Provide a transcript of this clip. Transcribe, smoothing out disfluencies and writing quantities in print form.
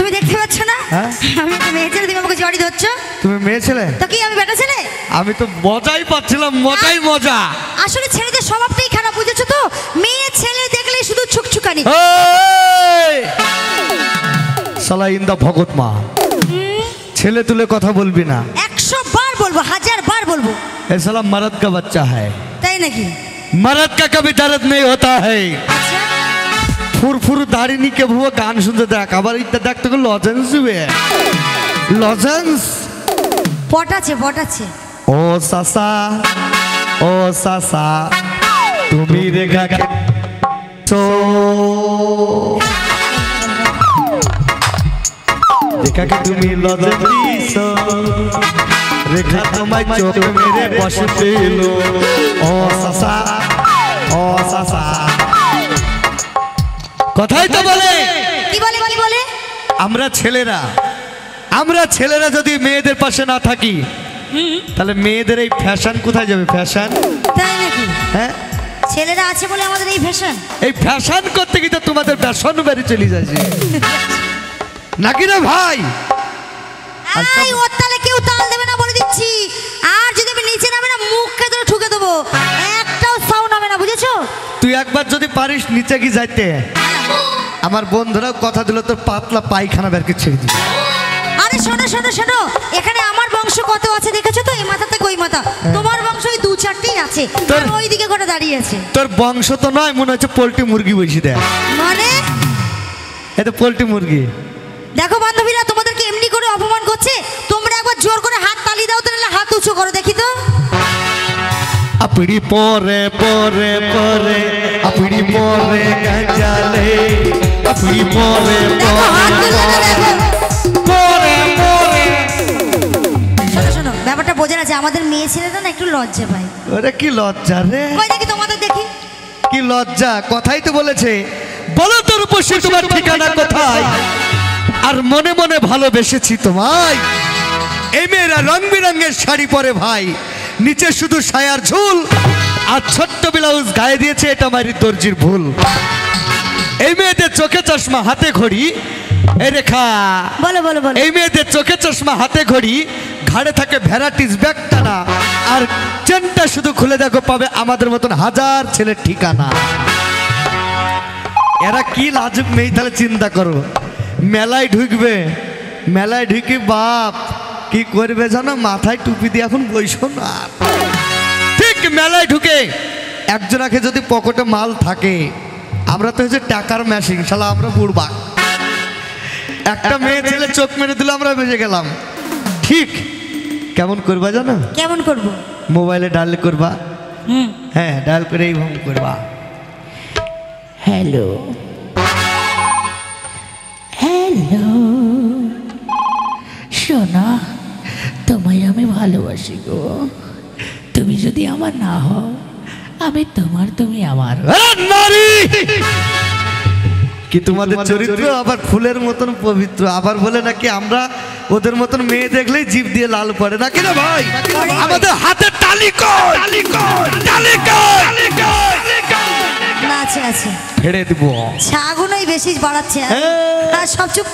তুমি দেখতে পাচ্ছ না আমি তো মেয়ে ছেলে, তুমি আমাকে জড়ি ধরছো। তুমি মেয়ে ছেলে তো কি আমি বেটা ছেলে? আমি তো মজাই পাচ্ছিলাম, মজাই মজা। আসলে ছেলেদের স্বভাবটাই খারাপ, বুঝেছো তো? মেয়ে ছেলে দেখলেই শুধু ছুকছুকানি। সালা ইন্দা ভগত মা, ছেলে তুলে কথা বলবি না। 100 বার বলবো, 1000 বার বলবো। ये साला मर्द का बच्चा है। তাই নাকি? मर्द का कभी दर्द नहीं होता है। फुर दाढ़ी नहीं के वो गान सुनते देख, আবার ইত্তে দেখ তো লজেন্স हुए লজেন্স পটাছে। ও সাসা তুমি রেখা তো দেখা কে তুমি লজেন্স রেখা তোমায় চোখ মেরে বসতে লো। ও সাসা কথাই তো বলে। কি বলে? আমরা ছেলেরা যদি মেয়েদের পাশে না থাকি তাহলে মেয়েদের এই ফ্যাশন কোথায় যাবে? ফ্যাশন তাই নাকি? হ্যাঁ, ছেলেরা আছে বলে আমাদের এই ফ্যাশন। এই ফ্যাশন করতে গিয়ে তো তোমাদের ফ্যাশন বেরি চলে যাচ্ছে নাকি রে ভাই? এই ওর তালে কেউ তাল দেবে না বলে দিচ্ছি। আর যদি আমি নিচে নামে না মুখে ধরে ঠুকে দেবো, একটাও সাউন্ড হবে না, বুঝেছো? তুই একবার যদি পারিস নিচে কি যাইতে, আমার বন্ধুরাও কথা দিল তোর পাতলা পায়খানা বের করে ছেড়ে দিবি। আরে শোনো, এখানে আমার বংশ কত আছে দেখেছো তো? এই মাথা থেকে ওই মাথা। তোমার বংশ ওই 2-4টেই আছে, আর ওইদিকে করে দাঁড়িয়ে আছে। তোর বংশ তো নয়, মনে হচ্ছে পোল্ট্রি মুরগি বসে দেয়। মানে এটা পোল্ট্রি মুরগি। দেখো বান্ধবীরা তোমাদেরকে এমনি করে অপমান করছে, তোমরা একবার জোর করে হাত তালি দাও তো, নাহলে হাত উঁচু করো দেখি তো। अपनी पोरे गंजाले अपनी पोरे শোনো, ব্যাপারটা বোঝা না যে আমাদের মেয়ে ছেলেরা না একটু লজ্জা পায়। ওরে কি লজ্জা রে? কই দেখি তোমাদের দেখি। কি লজ্জা? কথাই তো বলেছে, বলো তোর উপসী তোমার ঠিকানা কোথায়? আর মনে মনে ভালোবেসেছি তোমায়। এই মেয়েরা রং বেরঙের শাড়ি পরে ভাই, নিচে শুধু সায়ার ঝুল আর ছোট্ট ব্লাউজ গায়ে দিয়েছে, এটা আমারই দর্জির ভুল। এই মেয়েদের চোখে চশমা হাতে ঘড়ি, এই রেখা বলো। এই মেয়েদের চোখে চশমা হাতে ঘড়ি, ঘাড়ে থাকে ভ্যারাইটিস ব্যাগ টানা, আর চেনটা শুধু খুলে দেখো পাবে আমাদের মতন হাজার ছেলের ঠিকানা। এরা কি লাজুক মেয়ে, তাহলে চিন্তা করো। মেলায় ঢুকে বাপ কি করবে জানো? মাথায় টুপি দিয়ে এখন বইসো না। ঠিক মেলায় ঢুকে একজনাকে যদি পকেটে মাল থাকে, আমরা তো হচ্ছে টাকার মেশিন, শালা আমরা বুড়বা। একটা মেয়ে ছেলে চোখ মেরে দিল, আমরা বেজে গেলাম। ঠিক কেমন করবা জানো? কেমন করবো? মোবাইলে ডায়াল করবা। হ্যাঁ, ডায়াল করে এইভাবে করবা, হ্যালো সোনা, তোমায় আমি ভালোবাসি গো। তুমি যদি আমার না হও, আমি তোমার, তুমি আমার। নারী কি তোমাদের চরিত্র আবার ফুলের মতন পবিত্র, আবার বলে নাকি আমরা ওদের মতন মেয়ে দেখলেই জিভ দিয়ে লাল পড়ে নাকি না ভাই? আমাদের হাতে তালি কই, আছে ফেড়ে দিব। ছাগুনই বেশি বাড়াচ্ছে, আর সব চুপ।